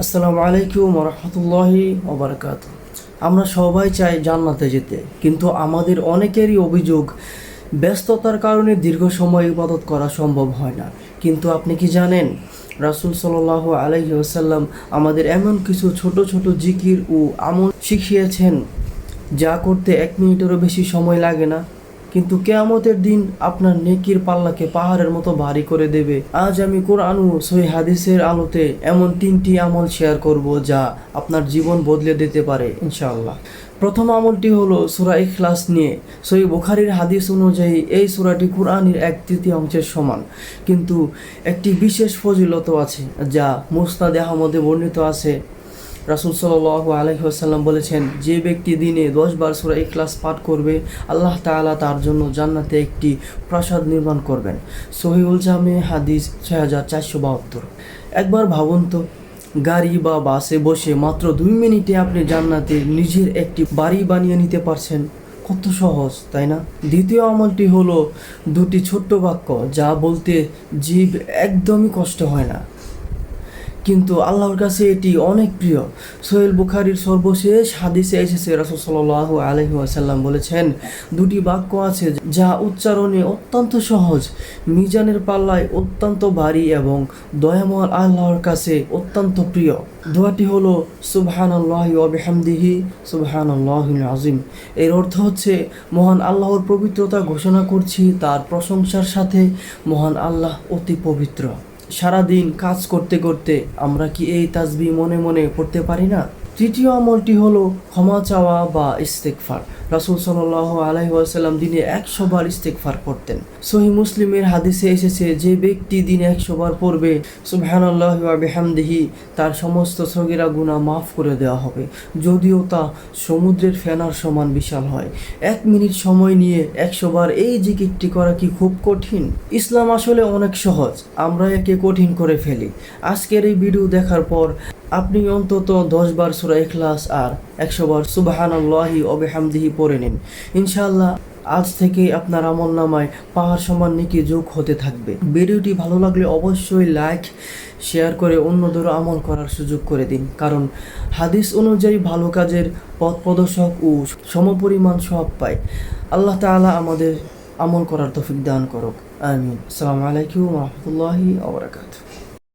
আসসালামু আলাইকুম রহমতুল্লাহি ওবরাকাত। আমরা সবাই চাই জান্নাতে যেতে, কিন্তু আমাদের অনেকেরই অভিযোগ ব্যস্ততার কারণে দীর্ঘ সময় ইবাদত করা সম্ভব হয় না। কিন্তু আপনি কি জানেন, রাসূল সাল্লাল্লাহু আলাইহি ওয়াসাল্লাম আমাদের এমন কিছু ছোট ছোট জিকির ও আমল শিখিয়েছেন যা করতে 1 মিনিটেরও বেশি সময় লাগে না, কিন্তু কিয়ামতের দিন আপনার নেকির পাল্লাকে পাহাড়ের মতো ভারী করে দেবে। আজ আমি কোরআন ও সহিহ হাদিসের আলোতে এমন 3টি আমল শেয়ার করব যা আপনার জীবন বদলে দিতে পারে ইনশাআল্লাহ। প্রথম আমলটি হলো সূরা ইখলাস নিয়ে। সহিহ বুখারীর হাদিস অনুযায়ী এই সূরাটি কোরআনের 1/3 সমান, কিন্তু একটি বিশেষ ফজিলত আছে যা মুসনাদে আহমদে বর্ণিত আছে। রাসূল সাল্লাল্লাহু আলাইহি ওয়াসাল্লাম বলেছেন, যে ব্যক্তি দিনে 10 বার সূরা ইখলাস পাঠ করবে, আল্লাহ তাআলা তার জন্য জান্নাতে একটি প্রাসাদ নির্মাণ করবেন। সহিহুল জামে হাদিস 6472। একবার ভাবুন তো, গাড়ি বা বাসে বসে মাত্র 2 মিনিটে আপনি জান্নাতে নিজের একটি বাড়ি বানিয়ে নিতে পারছেন। কত সহজ, তাই না? দ্বিতীয় আমলটি হলো 2টি ছোট্ট বাক্য যা বলতে জিভ একদমই কষ্ট হয় না, কিন্তু আল্লাহর কাছে এটি অনেক প্রিয়। সহিহ বুখারীর সর্বশেষ হাদিসে এসেছে, রাসূল সাল্লাল্লাহু আলাইহি ওয়াসাল্লাম বলেছেন, 2টি বাক্য আছে যা উচ্চারণে অত্যন্ত সহজ, মিজানের পাল্লায় অত্যন্ত ভারী এবং দয়াময় আল্লাহর কাছে অত্যন্ত প্রিয়। দোয়াটি হলো সুবহানাল্লাহি ওয়া বিহামদিহি সুবহানাল্লাহিল আযীম। এর অর্থ হচ্ছে, মহান আল্লাহর পবিত্রতা ঘোষণা করছি, তার প্রশংসার সাথে, মহান আল্লাহ অতি পবিত্র। সারাদিন কাজ করতে করতে আমরা কি এই তাসবিহ মনে মনে পড়তে পারি না? তৃতীয় আমলটি হলো ক্ষমা চাওয়া বা ইস্তেগফার। রাসূল সাল্লাল্লাহু আলাইহি ওয়াসাল্লাম দিনে 100 বার ইস্তেগফার করতেন। সহিহ মুসলিমের হাদিসে এসেছে, যে ব্যক্তি দিনে 100 বার পড়বে সুবহানাল্লাহি ওয়া বিহামদিহি, তার সমস্ত সগীরা গুনাহ মাফ করে দেওয়া হবে, যদিও তা সমুদ্রের ফেনার সমান বিশাল হয়। 1 মিনিট সময় নিয়ে 100 বার এই জিকিরটি করা কি খুব কঠিন? ইসলাম আসলে অনেক সহজ, আমরা একে কঠিন করে ফেলি। আজকের এই ভিডিও দেখার পর আপনি অন্তত 10 বার সূরা ইখলাস আর 100 বার সুবহানাল্লাহি ওয়া বিহামদিহি পড়ে নিন। ইনশাআল্লাহ আজ থেকে আপনার আমলনামায় পাহাড় সমান নেকি যোগ হতে থাকবে। ভিডিওটি ভালো লাগলে অবশ্যই লাইক, শেয়ার করে অন্যদেরও আমল করার সুযোগ করে দিন, কারণ হাদিস অনুযায়ী ভালো কাজের পথ প্রদর্শক ও সমপরিমাণ সওয়াব পায়। আল্লাহ তাআলা আমাদের আমল করার তৌফিক দান করুক, আমিন। আসসালামু আলাইকুম ওয়া রাহমাতুল্লাহি ওয়া বারাকাতুহু।